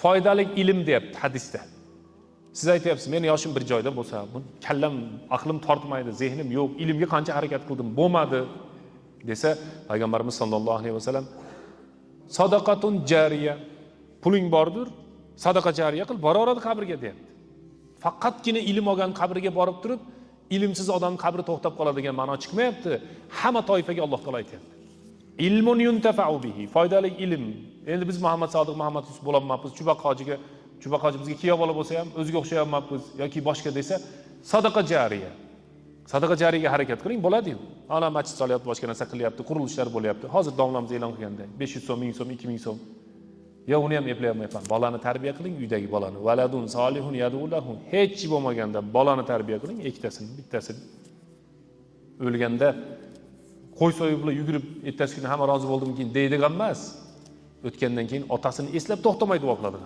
foydali ilm deyapti hadisda. Siz aytyapsiz, men yoshim bir joyda bo'lsa, bu kallam, aqlim tortmaydi, zehnim yo'q, ilmga qancha harakat qildim, bo'lmadi desa, payg'ambarimiz sollallohu alayhi vasallam sadaqatun jariya, puling bordir, sadaqa jariya qil, boraveradi qabrga deyapti. Faqatgina ilm olgan qabriga borib turib, ilmsiz odam qabri to'xtab qoladi degan ma'no chiqmayapti. Hamma toifaga Alloh taolo aytayapti. Ilmun yuntafa'u bihi, foydali ilm. Endi biz Muhammad Sodiq, Muhammad Yusuf bo'lolmayapmiz. Chubaq hoji bizga kiyov bola bo'lsa ham o'ziga o'xshayapmiz yoki boshqa desa, sadaqa jariya. Sadaqa jariyaga harakat qiling, bo'ladi-yu. Ana masjid solyapti, boshqa narsa qilyapti, qurilishlar bo'lyapti. Hozir domlamiz e'lon qilganday 500 so'm, 1000 so'm, 2000 so'm. Ya uni ham eplayapman. Bolani tarbiya qiling, uydagi bolani. Valadun solihun yad'ulahu. Hech bo'lmaganda bolani tarbiya qiling, ikkitasini, bittasini. O'lganda qo'y so'yib yugurib, ertasi kuni hamma rozi bo'ldimki deydigan emas. O'tgandan keyin otasini eslab to'xtamay duo qiladi.